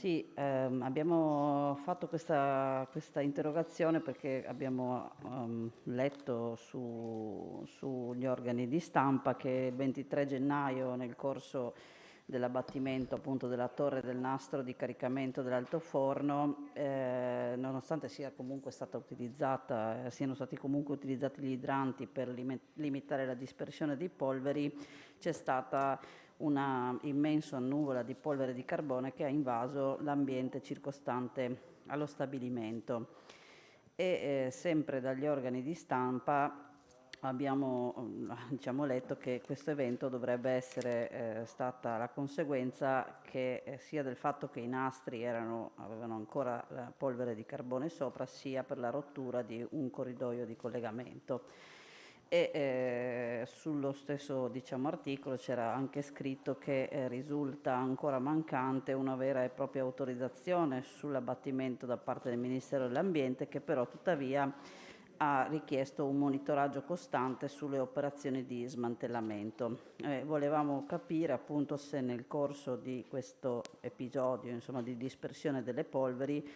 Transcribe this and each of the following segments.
Sì, abbiamo fatto questa interrogazione perché abbiamo letto sugli organi di stampa che il 23 gennaio, nel corso dell'abbattimento appunto della torre del nastro di caricamento dell'altoforno, nonostante sia comunque stata utilizzata, siano stati comunque utilizzati gli idranti per limitare la dispersione dei polveri, c'è stata una immensa nuvola di polvere di carbone che ha invaso l'ambiente circostante allo stabilimento. Sempre dagli organi di stampa abbiamo letto che questo evento dovrebbe essere stata la conseguenza sia del fatto che i nastri avevano ancora la polvere di carbone sopra, sia per la rottura di un corridoio di collegamento. Sullo stesso articolo c'era anche scritto che risulta ancora mancante una vera e propria autorizzazione sull'abbattimento da parte del Ministero dell'Ambiente, che però tuttavia ha richiesto un monitoraggio costante sulle operazioni di smantellamento. Volevamo capire appunto se nel corso di questo episodio, di dispersione delle polveri,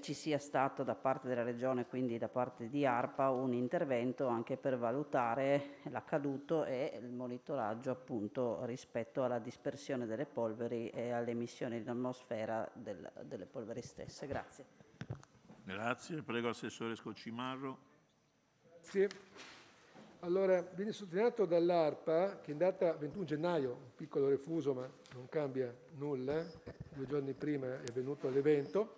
ci sia stato da parte della Regione, quindi da parte di ARPA, un intervento anche per valutare l'accaduto e il monitoraggio appunto rispetto alla dispersione delle polveri e alle emissioni in atmosfera delle polveri stesse. Grazie. Grazie. Prego Assessore Scocimarro. Sì. Allora, viene sottolineato dall'ARPA che in data 21 gennaio, un piccolo refuso ma non cambia nulla, 2 giorni prima è venuto l'evento,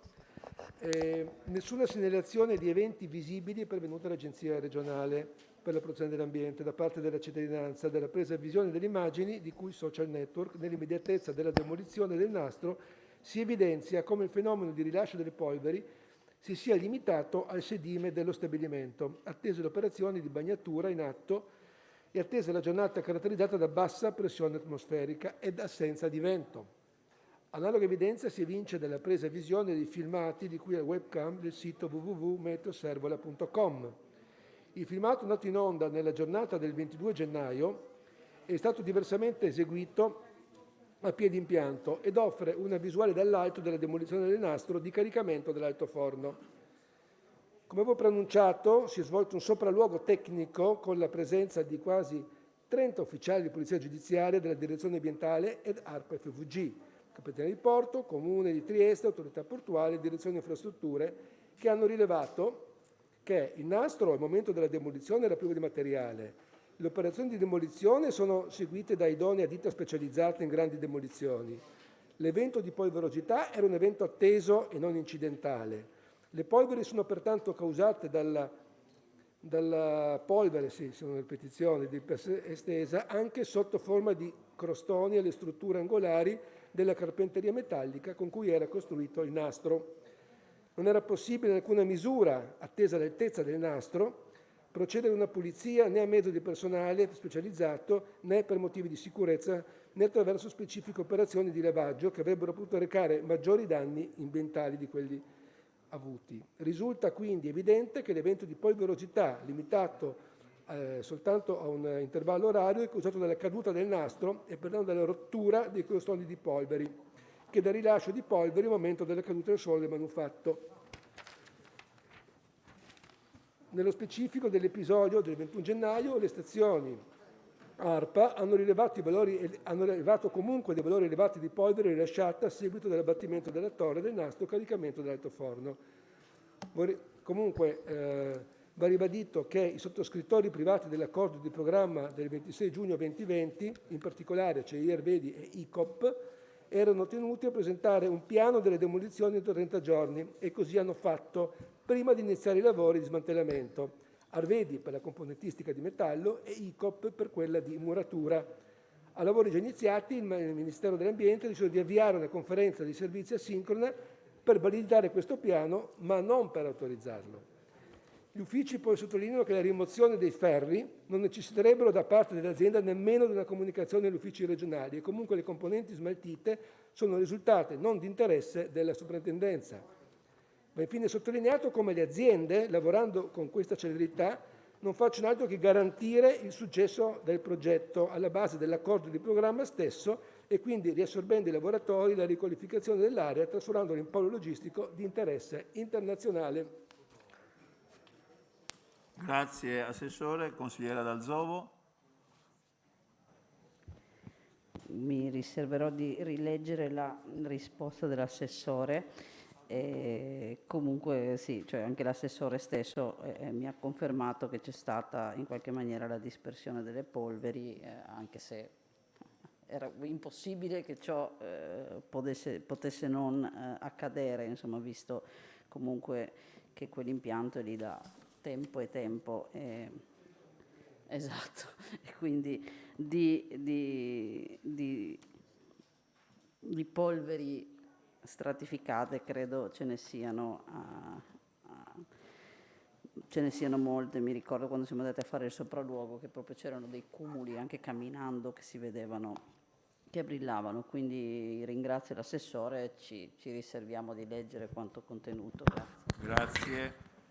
nessuna segnalazione di eventi visibili è pervenuta all'Agenzia regionale per la protezione dell'ambiente da parte della cittadinanza della presa visione delle immagini di cui social network nell'immediatezza della demolizione del nastro si evidenzia come il fenomeno di rilascio delle polveri si sia limitato al sedime dello stabilimento, attese le operazioni di bagnatura in atto e attesa la giornata caratterizzata da bassa pressione atmosferica ed assenza di vento. Analoga evidenza si evince dalla presa visione dei filmati di cui è webcam del sito www.meteoservola.com. Il filmato andato in onda nella giornata del 22 gennaio è stato diversamente eseguito a piedi impianto ed offre una visuale dall'alto della demolizione del nastro di caricamento dell'altoforno. Come avevo preannunciato, si è svolto un sopralluogo tecnico con la presenza di quasi 30 ufficiali di polizia giudiziaria della direzione ambientale ed ARPA FVG, Capitaneria di Porto, Comune di Trieste, Autorità Portuale e Direzione Infrastrutture, che hanno rilevato che il nastro al momento della demolizione era privo di materiale. Le operazioni di demolizione sono seguite da idonea ditta specializzate in grandi demolizioni. L'evento di polverosità era un evento atteso e non incidentale. Le polveri sono pertanto causate dalla polvere, sì, sono ripetizioni di per sé estesa, anche sotto forma di crostoni alle strutture angolari della carpenteria metallica con cui era costruito il nastro. Non era possibile in alcuna misura, attesa l'altezza del nastro, procedere a una pulizia né a mezzo di personale specializzato né per motivi di sicurezza né attraverso specifiche operazioni di lavaggio che avrebbero potuto recare maggiori danni ambientali di quelli avuti. Risulta quindi evidente che l'evento di polverosità limitato soltanto a un intervallo orario è causato dalla caduta del nastro e per dalla rottura dei crostoni di polveri che dal rilascio di polveri al momento della caduta del suolo del manufatto. Nello specifico dell'episodio del 21 gennaio, le stazioni ARPA hanno rilevato comunque dei valori elevati di polvere rilasciata a seguito dell'abbattimento della torre del nastro caricamento dell'altoforno. Va ribadito che i sottoscrittori privati dell'accordo di programma del 26 giugno 2020, in particolare CEIR Vedi e ICOP, erano tenuti a presentare un piano delle demolizioni entro 30 giorni e così hanno fatto prima di iniziare i lavori di smantellamento, Arvedi per la componentistica di metallo e ICOP per quella di muratura. A lavori già iniziati, il Ministero dell'Ambiente ha deciso di avviare una conferenza di servizi asincrona per validare questo piano, ma non per autorizzarlo. Gli uffici poi sottolineano che la rimozione dei ferri non necessiterebbero da parte dell'azienda nemmeno di una comunicazione agli uffici regionali e comunque le componenti smaltite sono risultate non di interesse della soprintendenza. Va infine sottolineato come le aziende, lavorando con questa celerità, non facciano altro che garantire il successo del progetto alla base dell'accordo di programma stesso e quindi riassorbendo i lavoratori la riqualificazione dell'area trasformandola in polo logistico di interesse internazionale. Grazie Assessore. Consigliera Dalzovo. Mi riserverò di rileggere la risposta dell'assessore. Comunque sì, cioè anche l'assessore stesso mi ha confermato che c'è stata in qualche maniera la dispersione delle polveri, anche se era impossibile che ciò potesse non accadere, insomma, visto comunque che quell'impianto è lì da tempo e tempo. Esatto, e quindi di polveri stratificate credo ce ne siano molte. Mi ricordo quando siamo andati a fare il sopralluogo che proprio c'erano dei cumuli anche camminando che si vedevano, che brillavano. Quindi ringrazio l'assessore e ci riserviamo di leggere quanto contenuto. Grazie. Grazie.